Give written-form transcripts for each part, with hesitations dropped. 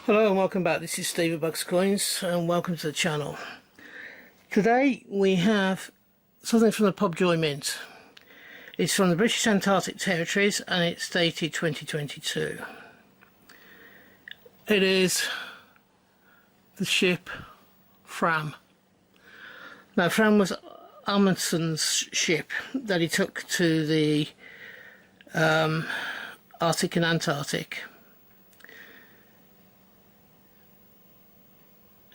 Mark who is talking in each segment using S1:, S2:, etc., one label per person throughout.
S1: Hello and welcome back. This is Steve at Bucks Coins and welcome to the channel. Today we have something from the Pobjoy Mint. It's from the British Antarctic Territories and it's dated 2022. It is the ship Fram. Now Fram was Amundsen's ship that he took to the Arctic and Antarctic.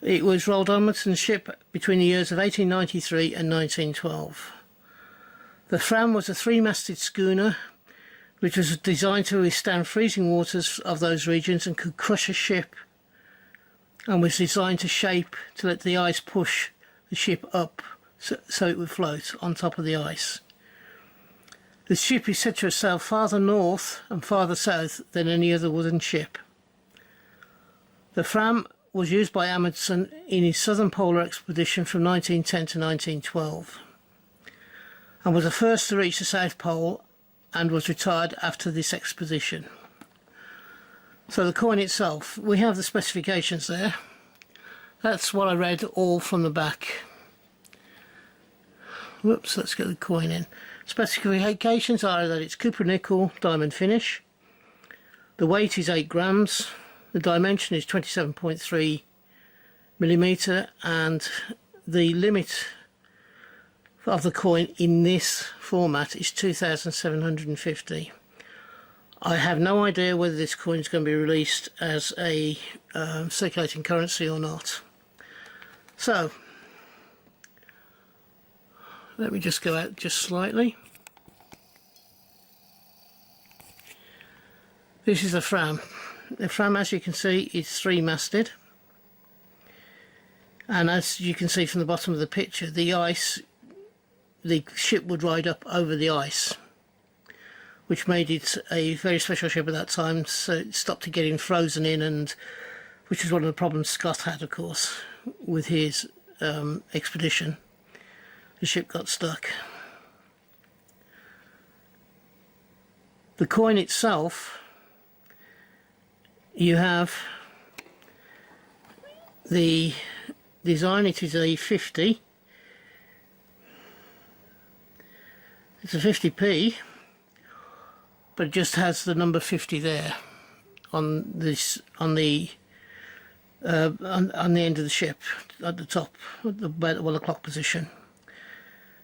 S1: It was Roald Amundsen's ship between the years of 1893 and 1912. The Fram was a three-masted schooner which was designed to withstand freezing waters of those regions and could crush a ship, and was designed to shape to let the ice push the ship up so it would float on top of the ice. The ship is said to have sailed farther north and farther south than any other wooden ship. The Fram was used by Amundsen in his southern polar expedition from 1910 to 1912 and was the first to reach the South Pole and was retired after this expedition. So the coin itself, we have the specifications there. That's what I read all from the back. Whoops, let's get the coin in. Specifications are that it's copper nickel diamond finish. The weight is 8 grams. The dimension is 27.3 millimeter, and the limit of the coin in this format is 2,750. I have no idea whether this coin is going to be released as a circulating currency or not. So let me just go out just slightly. This is the Fram. The Fram, as you can see, is three-masted, and as you can see from the bottom of the picture, the ship would ride up over the ice, which made it a very special ship at that time, so it stopped it getting frozen in, and which was one of the problems Scott had, of course, with his expedition. The ship got stuck. The coin itself, you have the design. It is a 50. It's a 50p, but it just has the number 50 there on this on the end of the ship at the top, at the 1 o'clock position.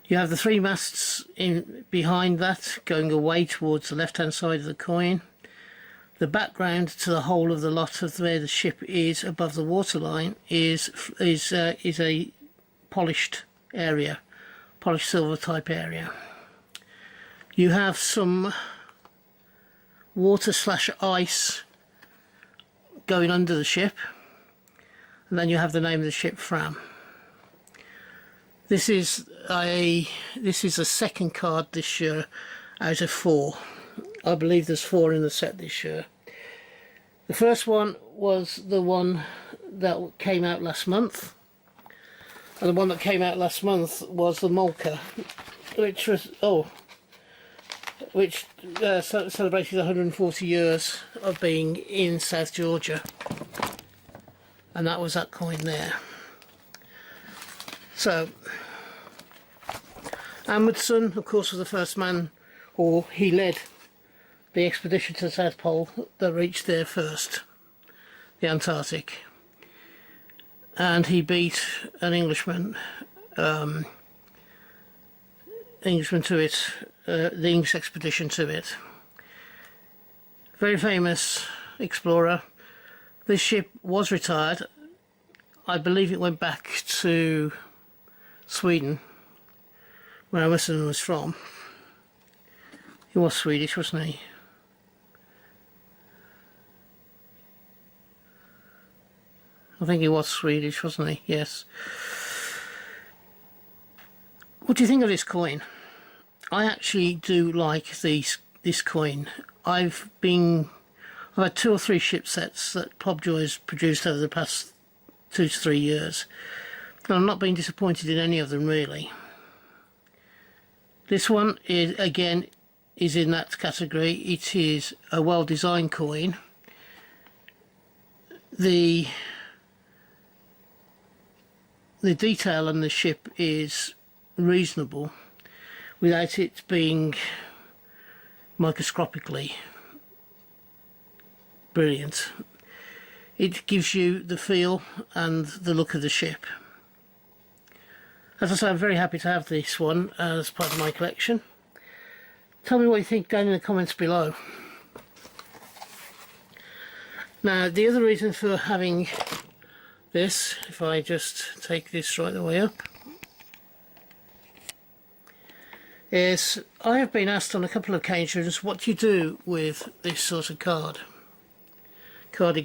S1: You have the three masts in behind that going away towards the left hand side of the coin. The background to the whole of the lot of where the ship is above the waterline is a polished area, polished silver type area. You have some water / ice going under the ship, and then you have the name of the ship, Fram. This is a second card this year out of 4. I believe there's 4 in the set this year. The first one was the one that came out last month, and the one that came out last month was the Molka, which celebrated 140 years of being in South Georgia, and that was that coin there. So Amundsen, of course, was the first man, or he led the expedition to the South Pole that reached there first, the Antarctic, and he beat an Englishman to it, the English expedition to it. Very famous explorer. This ship was retired. I believe it went back to Sweden, where Amundsen was from. He was Swedish, wasn't he? I think he was Swedish, wasn't he? Yes. What do you think of this coin? I actually do like this coin. I've had 2 or 3 ship sets that Pobjoy has produced over the past 2 to 3 years, and I'm not being disappointed in any of them really. This one is again in that category. It is a well designed coin. the detail on the ship is reasonable without it being microscopically brilliant. It gives you the feel and the look of the ship. As I say, I'm very happy to have this one as part of my collection. Tell me what you think down in the comments below. Now, the other reason for having this, if I just take this right the way up, is I have been asked on a couple of occasions what do you do with this sort of carded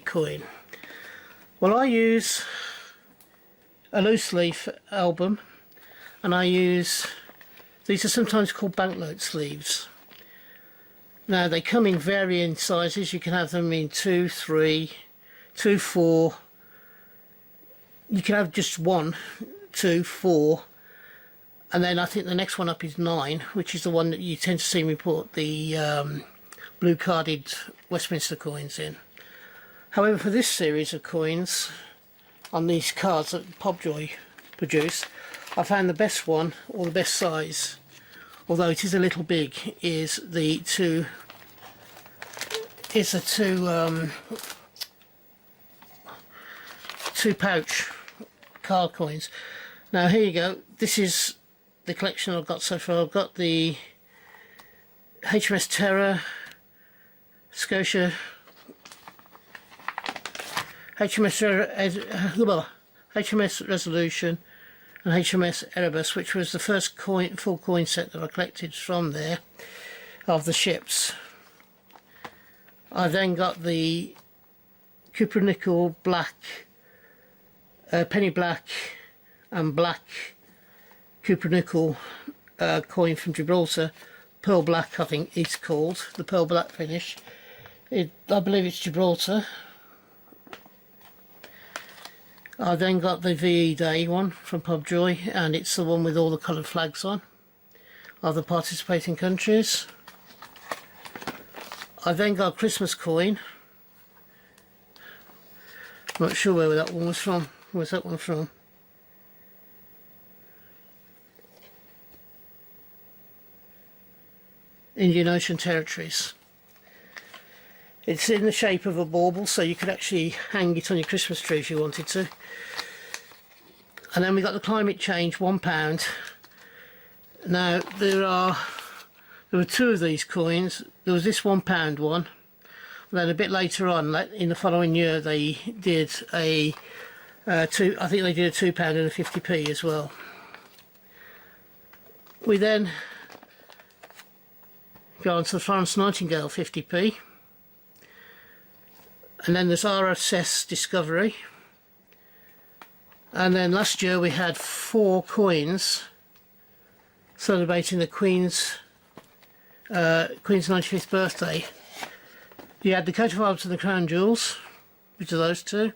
S1: coin. Well, I use a loose leaf album, and I use, these are sometimes called banknote sleeves. Now they come in varying sizes. You can have them in 2, 3, 2, 4. You can have just 1, 2, 4, and then I think the next one up is 9, which is the one that you tend to see me put the blue carded Westminster coins in. However, for this series of coins on these cards that Pobjoy produce, I found the best one, or the best size, although it is a little big, is the two pouch card coins. Now here you go. This is the collection I've got so far. I've got the HMS Terror, Scotia, HMS Resolution, and HMS Erebus, which was the first full coin set that I collected from there of the ships. I then got the Cooper Nickel black, penny black and black Cooper Nickel coin from Gibraltar, pearl black I think it's called, the pearl black finish. I believe it's Gibraltar. I then got the VE Day one from Pobjoy, and it's the one with all the coloured flags on of the participating countries. I then got a Christmas coin. I'm not sure where that one was from. Where's that one from? Indian Ocean Territories. It's in the shape of a bauble, so you could actually hang it on your Christmas tree if you wanted to. And then we got the climate change £1. Now there were two of these coins. There was this £1 one. And then a bit later on, in the following year, they did a I think they did a £2 and a 50p as well. We then go on to the Florence Nightingale 50p. And then there's RSS Discovery. And then last year we had 4 coins celebrating the Queen's 95th birthday. You had the coat of arms and the crown jewels, which are those two.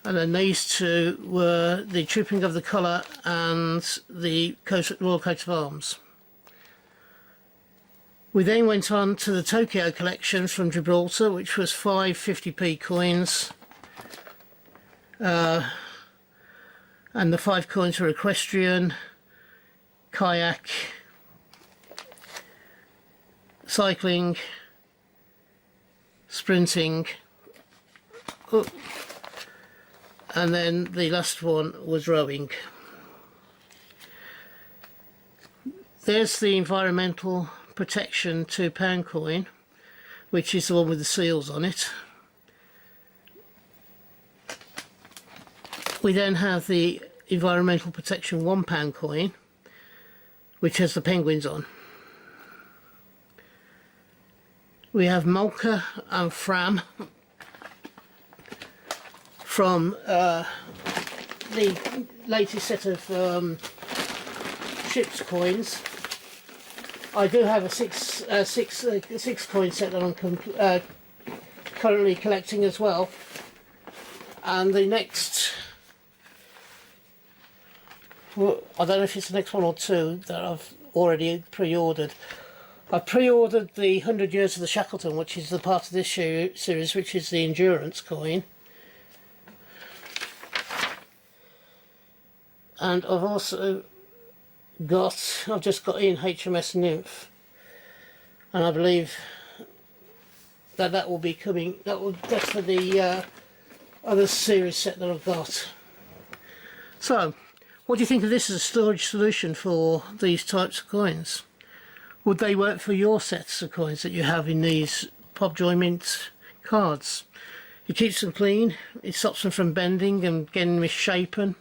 S1: And then these two were the Trooping of the Colour and the Royal Coat of Arms. We then went on to the Tokyo collection from Gibraltar, which was 5 50p coins. And the 5 coins were equestrian, kayak, cycling, sprinting, and then the last one was rowing. There's the environmental protection £2 coin, which is the one with the seals on it. We then have the environmental protection £1 coin, which has the penguins on. We have Malka and Fram from the latest set of ships coins. I do have a six coin set that I'm currently collecting as well, and the next, well, I don't know if it's the next one or two that I've already pre-ordered. I pre-ordered the 100 Years of the Shackleton, which is the part of this series, which is the Endurance coin, and I've also I've just got in HMS Nymph, and I believe that will be coming, that's for the other series set that I've got. So what do you think of this as a storage solution for these types of coins? Would they work for your sets of coins that you have in these Pobjoy Mint cards? It keeps them clean, it stops them from bending and getting misshapen,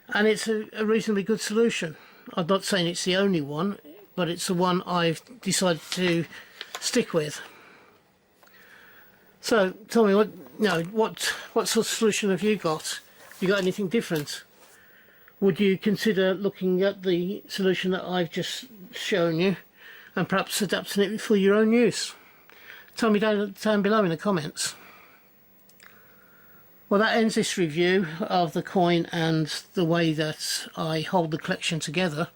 S1: and it's a reasonably good solution. I'm not saying it's the only one, but it's the one I've decided to stick with. So tell me, what sort of solution have you got? You got anything different? Would you consider looking at the solution that I've just shown you and perhaps adapting it for your own use? Tell me down below in the comments. Well, that ends this review of the coin and the way that I hold the collection together.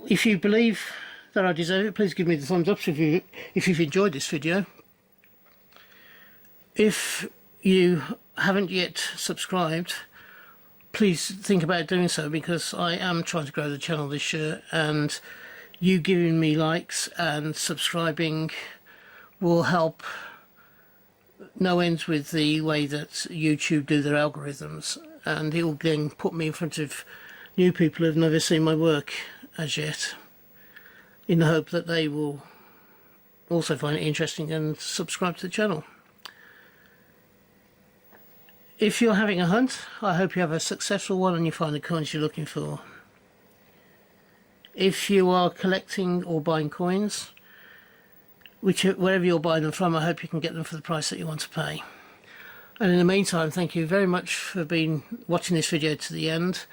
S1: If you believe that I deserve it, please give me the thumbs up if you've enjoyed this video. If you haven't yet subscribed, please think about doing so, because I am trying to grow the channel this year, and you giving me likes and subscribing will help no ends with the way that YouTube do their algorithms, and it will then put me in front of new people who have never seen my work as yet, in the hope that they will also find it interesting and subscribe to the channel. If you're having a hunt, I hope you have a successful one and you find the coins you're looking for. If you are collecting or buying coins, wherever you're buying them from, I hope you can get them for the price that you want to pay. And in the meantime, thank you very much for watching this video to the end.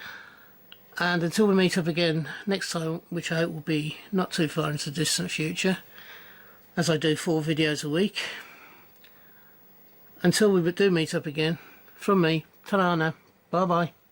S1: And until we meet up again next time, which I hope will be not too far into the distant future, as I do 4 videos a week. Until we do meet up again, from me, ta-ra now, bye bye.